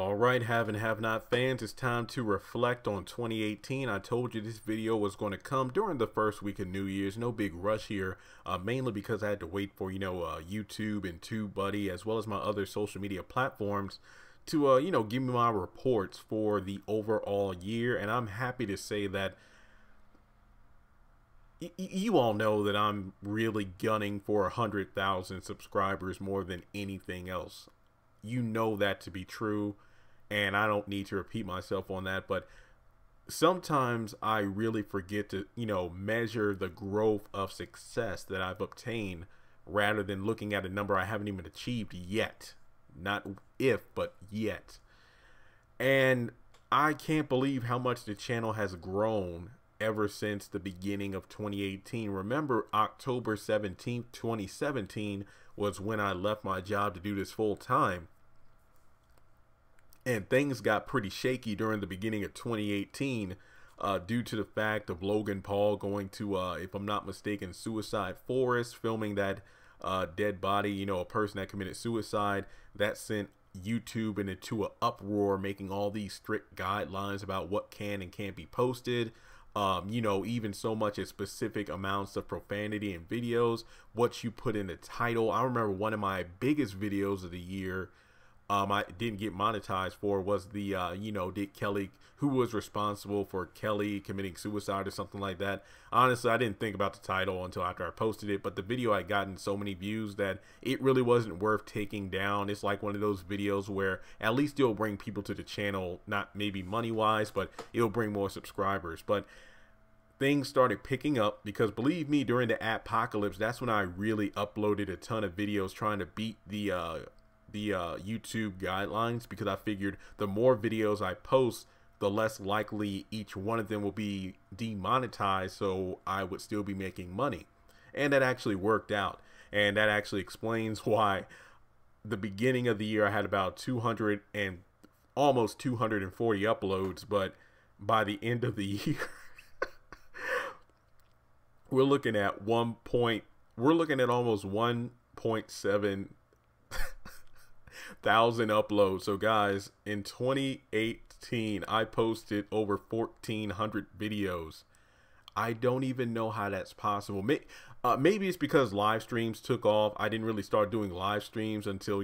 All right, have and have not fans, it's time to reflect on 2018. I told you this video was going to come during the first week of New Year's. No big rush here, mainly because I had to wait for, YouTube and TubeBuddy, as well as my other social media platforms to, give me my reports for the overall year. And I'm happy to say that you all know that I'm really gunning for 100,000 subscribers more than anything else. You know that to be true, and I don't need to repeat myself on that, but sometimes I really forget to, measure the growth of success that I've obtained rather than looking at a number I haven't even achieved yet. Not if, but yet. And I can't believe how much the channel has grown ever since the beginning of 2018. Remember, October 17th, 2017 was when I left my job to do this full time. And things got pretty shaky during the beginning of 2018 due to the fact of Logan Paul going to, if I'm not mistaken, Suicide Forest, filming that dead body, a person that committed suicide. That sent YouTube into an uproar, making all these strict guidelines about what can and can't be posted. Even so much as specific amounts of profanity in videos, what you put in the title. I remember one of my biggest videos of the year I didn't get monetized for was the, did Kelly, who was responsible for Kelly committing suicide or something like that. Honestly, I didn't think about the title until after I posted it, but the video had gotten so many views that it really wasn't worth taking down. It's like one of those videos where at least it'll bring people to the channel, not maybe money-wise, but it'll bring more subscribers. But things started picking up because, believe me, during the apocalypse, that's when I really uploaded a ton of videos trying to beat the YouTube guidelines, because I figured the more videos I post, the less likely each one of them will be demonetized, so I would still be making money. And that actually worked out, and that actually explains why the beginning of the year I had about 200 and almost 240 uploads, but by the end of the year we're looking at almost 1.7 thousand uploads. So guys, in 2018 I posted over 1,400 videos. I don't even know how that's possible. Maybe it's because live streams took off. I didn't really start doing live streams until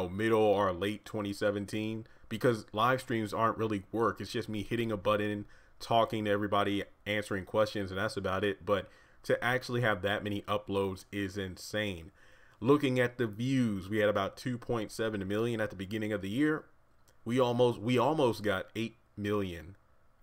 middle or late 2017, because live streams aren't really work. It's just me hitting a button, talking to everybody, answering questions, and that's about it. But to actually have that many uploads is insane. Looking at the views, we had about 2.7 million at the beginning of the year. We almost got 8 million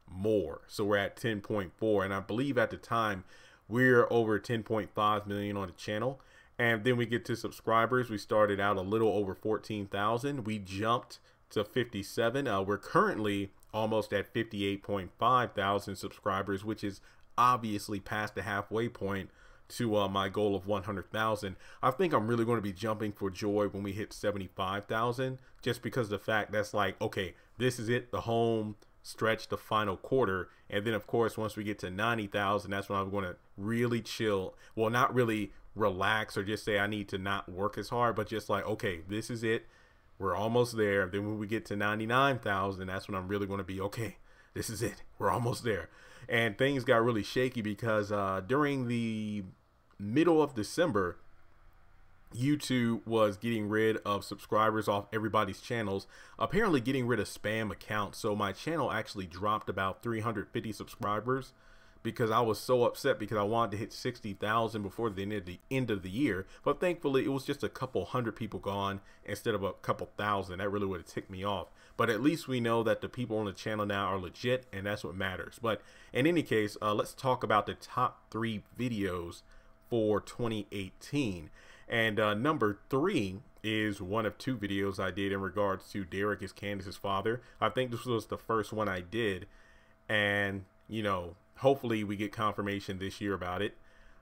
more. So we're at 10.4, and I believe at the time we're over 10.5 million on the channel. And then we get to subscribers. We started out a little over 14,000. We jumped to 57. We're currently almost at 58.5 thousand subscribers, which is obviously past the halfway point to my goal of 100,000. I think I'm really going to be jumping for joy when we hit 75,000, just because of the fact that's like, okay, this is it, the home stretch, the final quarter. And then of course, once we get to 90,000, that's when I'm going to really chill. Well, not really relax or just say I need to not work as hard, but just like, okay, this is it, we're almost there. Then when we get to 99,000, that's when I'm really going to be, okay, this is it, we're almost there. And things got really shaky because during the middle of December, YouTube was getting rid of subscribers off everybody's channels, apparently getting rid of spam accounts. So my channel actually dropped about 350 subscribers because I was so upset, because I wanted to hit 60,000 before the end of the year. But thankfully, it was just a couple hundred people gone instead of a couple thousand. That really would have ticked me off. But at least we know that the people on the channel now are legit, and that's what matters. But in any case, let's talk about the top 3 videos for 2018. And number 3 is one of 2 videos I did in regards to Derek is Candace's father. I think this was the first one I did, and hopefully we get confirmation this year about it.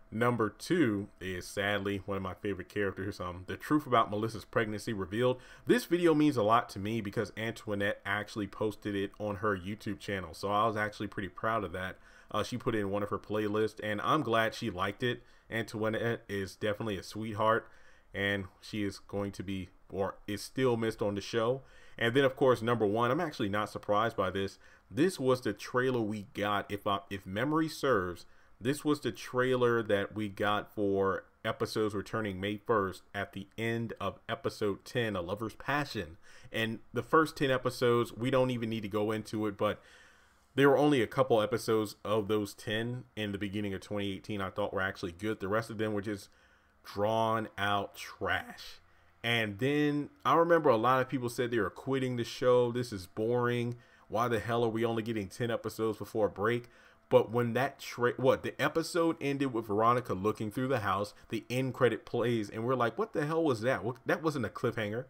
Number 2 is sadly one of my favorite characters, the truth about Melissa's pregnancy revealed. This video means a lot to me because Antoinette actually posted it on her YouTube channel, so I was actually pretty proud of that. She put it in one of her playlists, and I'm glad she liked it. Antoinette is definitely a sweetheart, and she is going to be or is still missed on the show. And then, of course, number one, I'm actually not surprised by this. This was the trailer we got. If memory serves, this was the trailer that we got for episodes returning May 1st at the end of episode 10, A Lover's Passion. And the first 10 episodes, we don't even need to go into it, but there were only a couple episodes of those 10 in the beginning of 2018 I thought were actually good. The rest of them were just drawn out trash. And then I remember a lot of people said they were quitting the show. This is boring. Why the hell are we only getting 10 episodes before a break? But when that the episode ended with Veronica looking through the house, the end credit plays, and we're like, what the hell was that? That wasn't a cliffhanger.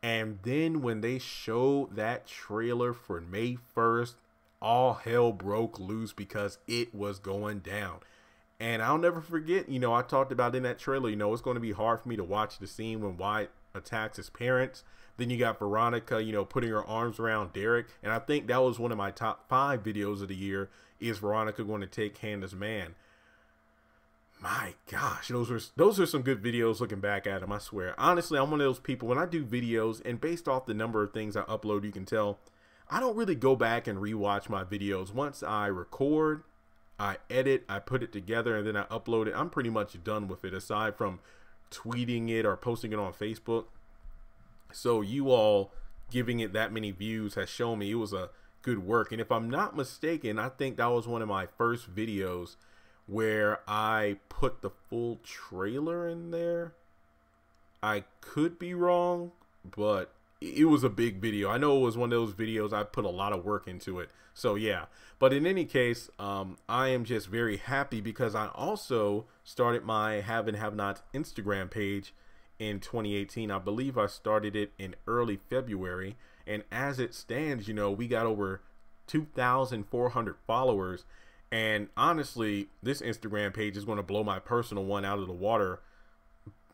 And then when they showed that trailer for May 1st, all hell broke loose because it was going down. And I'll never forget, I talked about in that trailer, it's going to be hard for me to watch the scene when Wyatt attacks his parents. Then you got Veronica, putting her arms around Derek. And I think that was one of my top 5 videos of the year. Is Veronica going to take Hannah's man? My gosh, those are some good videos looking back at them, I swear. Honestly, I'm one of those people, when I do videos, and based off the number of things I upload, you can tell, I don't really go back and rewatch my videos. Once I record, I edit, I put it together, and then I upload it. I'm pretty much done with it, aside from tweeting it or posting it on Facebook. So you all giving it that many views has shown me it was a good work. And if I'm not mistaken, I think that was one of my first videos where I put the full trailer in there. I could be wrong, but it was a big video. I know it was one of those videos I put a lot of work into it. So yeah, but in any case, I am just very happy because I also started my Have and Have Not Instagram page in 2018. I believe I started it in early February, and as it stands, we got over 2,400 followers. And honestly, this Instagram page is going to blow my personal one out of the water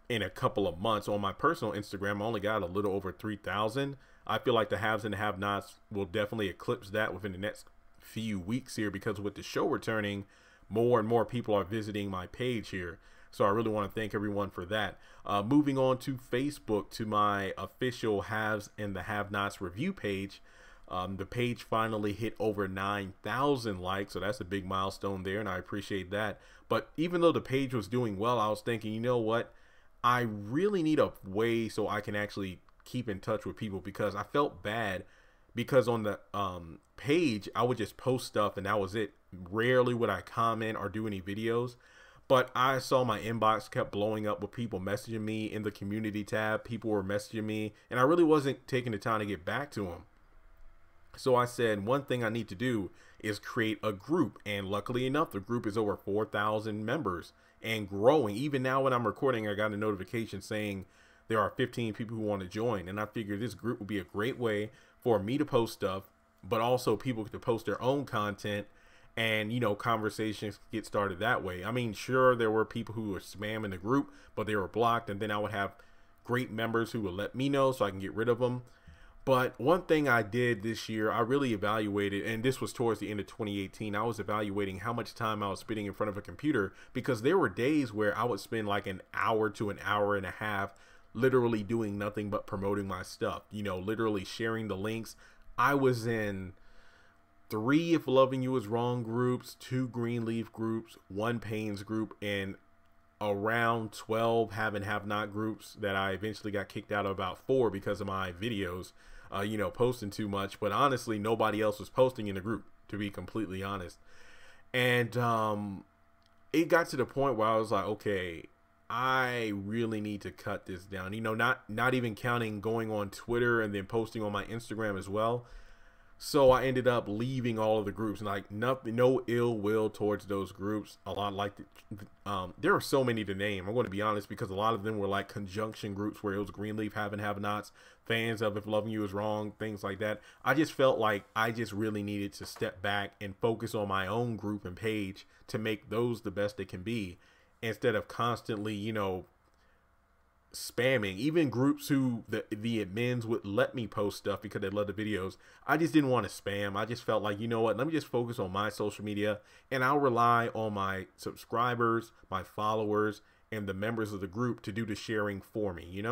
in a couple of months. On my personal Instagram, I only got a little over 3,000. I feel like the haves and the have-nots will definitely eclipse that within the next few weeks here, because with the show returning, more and more people are visiting my page here. So I really want to thank everyone for that. Moving on to Facebook, to my official Haves and the Have-Nots review page. The page finally hit over 9,000 likes, so that's a big milestone there, and I appreciate that. But even though the page was doing well, I was thinking, you know what? I really need a way so I can actually keep in touch with people, because I felt bad because on the page, I would just post stuff and that was it. Rarely would I comment or do any videos. But I saw my inbox kept blowing up with people messaging me in the community tab. People were messaging me, and I really wasn't taking the time to get back to them. So I said, one thing I need to do is create a group. And luckily enough, the group is over 4,000 members and growing. Even now when I'm recording, I got a notification saying there are 15 people who want to join. And I figured this group would be a great way for me to post stuff, but also people to post their own content. And, conversations get started that way. I mean, sure, there were people who were spamming the group, but they were blocked. And then I would have great members who would let me know so I can get rid of them. But one thing I did this year, I really evaluated, and this was towards the end of 2018, I was evaluating how much time I was spending in front of a computer, because there were days where I would spend like an hour to an hour and a half literally doing nothing but promoting my stuff, literally sharing the links. I was in 3 If Loving You Is Wrong groups, 2 Greenleaf groups, 1 Pains group, and around 12 Have and Have Not groups that I eventually got kicked out of about 4 because of my videos, posting too much. But honestly, nobody else was posting in the group, to be completely honest. And it got to the point where I was like, okay, I really need to cut this down. Not even counting going on Twitter and then posting on my Instagram as well. So I ended up leaving all of the groups, and like nothing, no ill will towards those groups. A lot like there are so many to name. I'm going to be honest, because a lot of them were like conjunction groups where it was Greenleaf, Have and Have Nots, fans of If Loving You Is Wrong, things like that. I just felt like I just really needed to step back and focus on my own group and page to make those the best they can be, instead of constantly, spamming. Even groups who the admins would let me post stuff because they love the videos, I just didn't want to spam. I just felt like, let me just focus on my social media, and I'll rely on my subscribers, my followers, and the members of the group to do the sharing for me,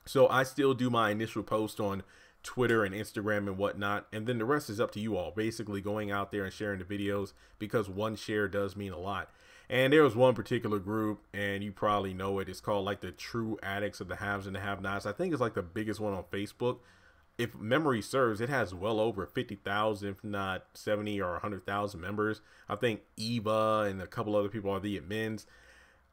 So I still do my initial post on Twitter and Instagram and whatnot, and then the rest is up to you all. Basically, going out there and sharing the videos, because one share does mean a lot. And there was one particular group, and you probably know it. It's called like the True Addicts of the Haves and the Have-Nots. I think it's like the biggest one on Facebook. If memory serves, it has well over 50,000, if not 70 or 100,000 members. I think Eva and a couple other people are the admins.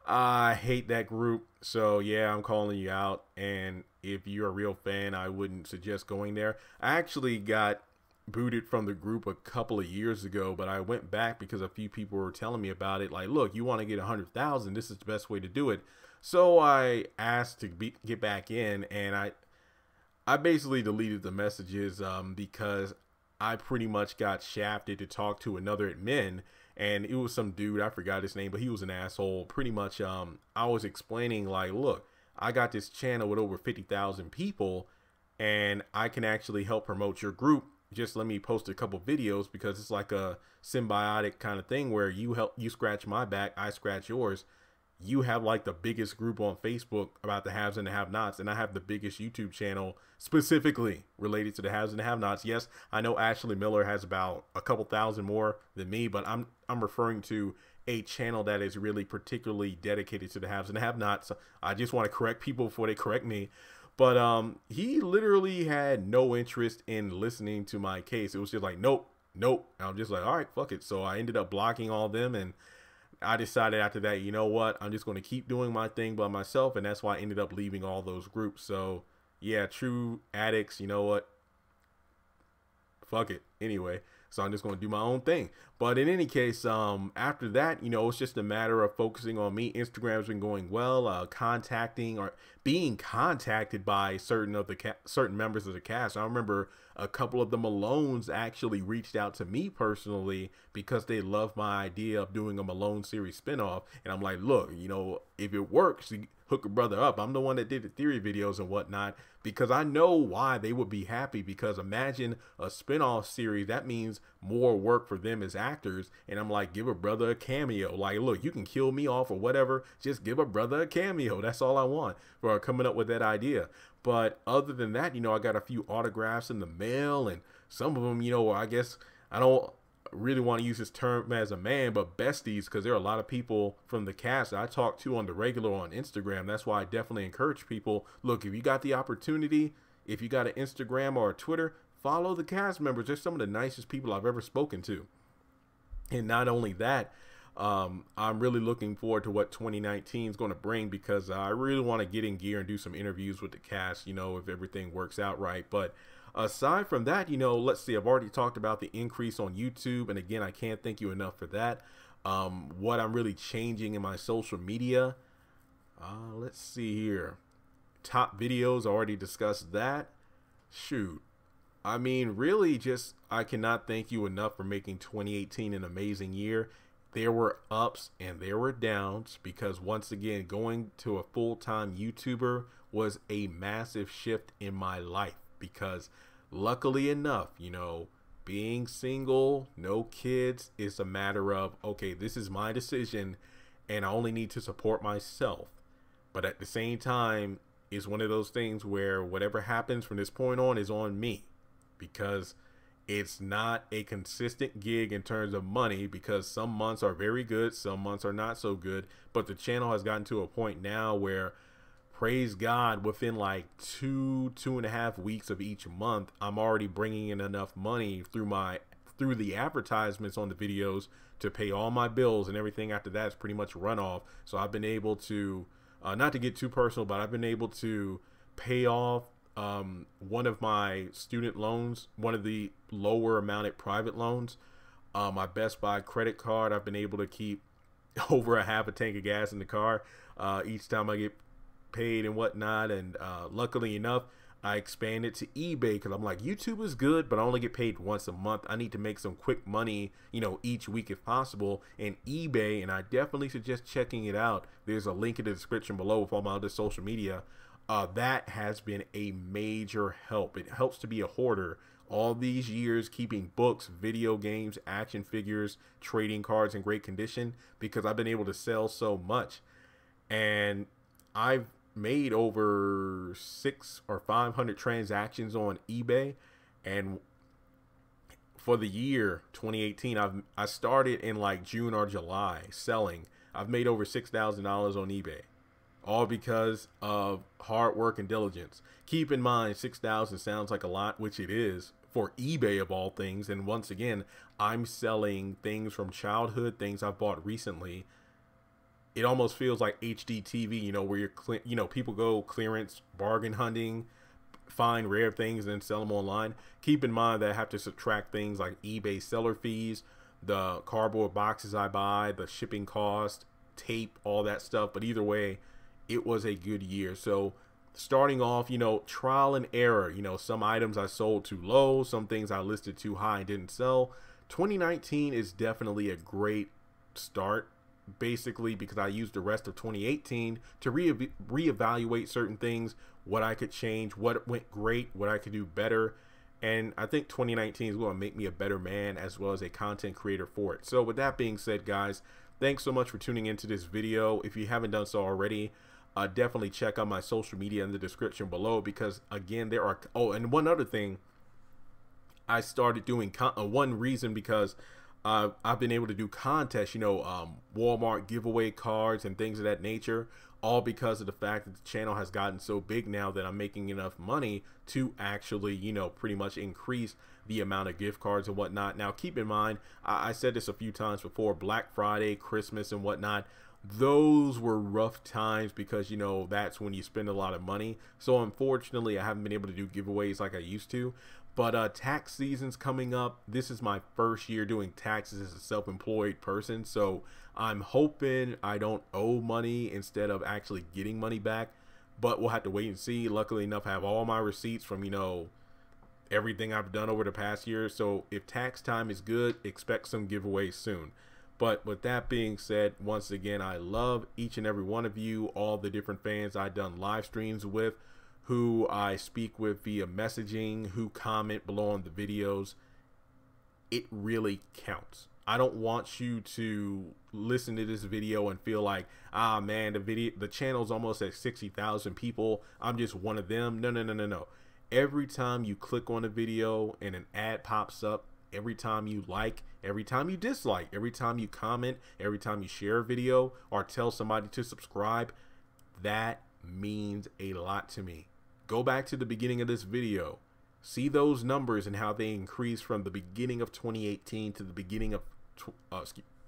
I hate that group. So yeah, I'm calling you out. And if you're a real fan, I wouldn't suggest going there. I actually got booted from the group a couple of years ago, but I went back because a few people were telling me about it. Like, look, you want to get 100,000, this is the best way to do it. So I asked to get back in, and I basically deleted the messages because I pretty much got shafted to talk to another admin, and it was some dude, I forgot his name, but he was an asshole. Pretty much I was explaining like, look, I got this channel with over 50,000 people, and I can actually help promote your group. Just let me post a couple videos, because it's like a symbiotic kind of thing where you scratch my back, I scratch yours. You have like the biggest group on Facebook about the haves and the have-nots, and I have the biggest YouTube channel specifically related to the haves and the have-nots. Yes, I know Ashley Miller has about a couple thousand more than me, but I'm referring to a channel that is really particularly dedicated to the haves and the have-nots. I just want to correct people before they correct me. But he literally had no interest in listening to my case. It was just like, nope, nope. And I'm just like, all right, fuck it. So I ended up blocking all of them, and I decided after that, you know what, I'm just going to keep doing my thing by myself, and that's why I ended up leaving all those groups. So yeah, True Addicts, you know what, fuck it anyway. So I'm just going to do my own thing. But in any case, after that, you know, it's just a matter of focusing on me. Instagram's been going well. Contacting or being contacted by certain members of the cast. I remember a couple of the Malones actually reached out to me personally because they love my idea of doing a Malone series spinoff. And I'm like, look, you know, if it works, hook a brother up. I'm the one that did the theory videos and whatnot, because I know why they would be happy. Because imagine a spinoff series, that means more work for them as actors. And I'm like, give a brother a cameo. Like, look, you can kill me off or whatever, just give a brother a cameo. That's all I want for coming up with that idea. But other than that, you know, I got a few autographs in the mail, and some of them, you know, I guess I don't really want to use this term as a man, but besties, because there are a lot of people from the cast that I talk to on the regular on Instagram. That's why I definitely encourage people, look, if you got the opportunity, if you got an Instagram or a Twitter, follow the cast members. They're some of the nicest people I've ever spoken to. And not only that, I'm really looking forward to what 2019 is going to bring, because I really want to get in gear and do some interviews with the cast, you know, if everything works out right. But aside from that, you know, let's see, I've already talked about the increase on YouTube. And again, I can't thank you enough for that. What I'm really changing in my social media. Let's see here. Top videos, I already discussed that. Shoot. I mean, really just, I cannot thank you enough for making 2018 an amazing year. There were ups and there were downs, because once again, going to a full-time YouTuber was a massive shift in my life, because luckily enough, you know, being single, no kids, is a matter of, okay, this is my decision and I only need to support myself. But at the same time, it's one of those things where whatever happens from this point on is on me, because it's not a consistent gig in terms of money, because some months are very good, some months are not so good. But the channel has gotten to a point now where, praise God, within like 2.5 weeks of each month, I'm already bringing in enough money through the advertisements on the videos to pay all my bills, and everything after that is pretty much runoff. So I've been able to, not to get too personal, but I've been able to pay off one of my student loans, one of the lower amounted private loans. My Best Buy credit card, I've been able to keep over a half a tank of gas in the car each time I get paid and whatnot. And luckily enough, I expanded to eBay, because I'm like, YouTube is good, but I only get paid once a month. I need to make some quick money, you know, each week if possible. And eBay, and I definitely suggest checking it out. There's a link in the description below with all my other social media. That has been a major help. It helps to be a hoarder. All these years keeping books, video games, action figures, trading cards in great condition, because I've been able to sell so much. And I've made over 600 or 500 transactions on eBay, and for the year 2018, I started in like June or July selling. I've made over $6,000 on eBay, all because of hard work and diligence. Keep in mind, 6,000 sounds like a lot, which it is for eBay of all things. And once again, I'm selling things from childhood, things I've bought recently. It almost feels like HDTV, you know, where you're, people go clearance, bargain hunting, find rare things and then sell them online. Keep in mind that I have to subtract things like eBay seller fees, the cardboard boxes I buy, the shipping cost, tape, all that stuff. But either way, it was a good year. So starting off, trial and error, some items I sold too low, some things I listed too high and didn't sell. 2019 is definitely a great start, basically because I used the rest of 2018 to reevaluate certain things, what I could change, what went great, what I could do better. And I think 2019 is going to make me a better man as well as a content creator for it. So with that being said, guys, thanks so much for tuning into this video. If you haven't done so already, definitely check out my social media in the description below, because again, there are, and one other thing, I started doing one reason because I've been able to do contests, Walmart giveaway cards and things of that nature, all because of the fact that the channel has gotten so big now that I'm making enough money to actually, pretty much increase the amount of gift cards and whatnot. Now, keep in mind, I said this a few times before, Black Friday, Christmas and whatnot, those were rough times because, that's when you spend a lot of money. So unfortunately, I haven't been able to do giveaways like I used to. But tax season's coming up. This is my first year doing taxes as a self-employed person. So I'm hoping I don't owe money instead of actually getting money back. But we'll have to wait and see. Luckily enough, I have all my receipts from, everything I've done over the past year. So if tax time is good, expect some giveaways soon. But with that being said, once again, I love each and every one of you, all the different fans I've done live streams with, who I speak with via messaging, who comment below on the videos. It really counts. I don't want you to listen to this video and feel like, man, the channel's almost at 60,000 people, I'm just one of them. No. Every time you click on a video and an ad pops up, every time you like, every time you dislike, every time you comment, every time you share a video or tell somebody to subscribe, that means a lot to me. Go back to the beginning of this video, see those numbers and how they increased from the beginning of 2018 to the beginning of to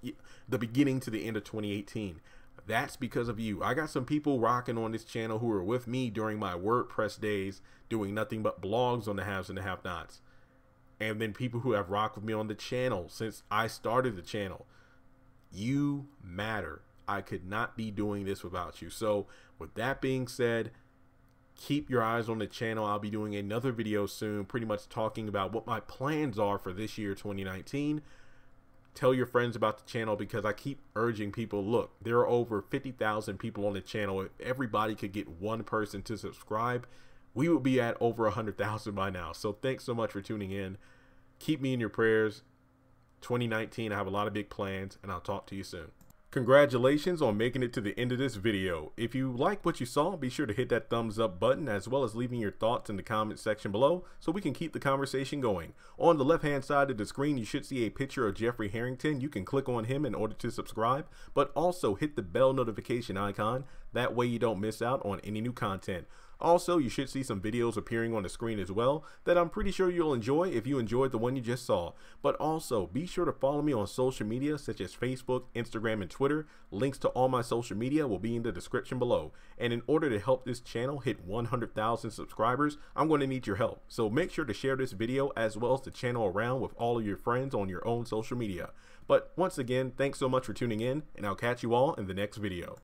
the end of 2018. That's because of you. I got some people rocking on this channel who were with me during my WordPress days, doing nothing but blogs on the haves and the have-nots. And then people who have rocked with me on the channel since I started the channel. You matter. I could not be doing this without you. So with that being said, keep your eyes on the channel. I'll be doing another video soon, pretty much talking about what my plans are for this year, 2019. Tell your friends about the channel because I keep urging people, look, there are over 50,000 people on the channel. If everybody could get one person to subscribe, we would be at over 100,000 by now. So thanks so much for tuning in. Keep me in your prayers. 2019, I have a lot of big plans, and I'll talk to you soon. Congratulations on making it to the end of this video. If you like what you saw, be sure to hit that thumbs up button as well as leaving your thoughts in the comment section below so we can keep the conversation going. On the left hand side of the screen, you should see a picture of Jeffrey Harrington. You can click on him in order to subscribe, but also hit the bell notification icon. That way you don't miss out on any new content. Also, you should see some videos appearing on the screen as well that I'm pretty sure you'll enjoy if you enjoyed the one you just saw. But also, be sure to follow me on social media such as Facebook, Instagram, and Twitter. Links to all my social media will be in the description below. And in order to help this channel hit 100,000 subscribers, I'm going to need your help. So make sure to share this video as well as the channel around with all of your friends on your own social media. But once again, thanks so much for tuning in, and I'll catch you all in the next video.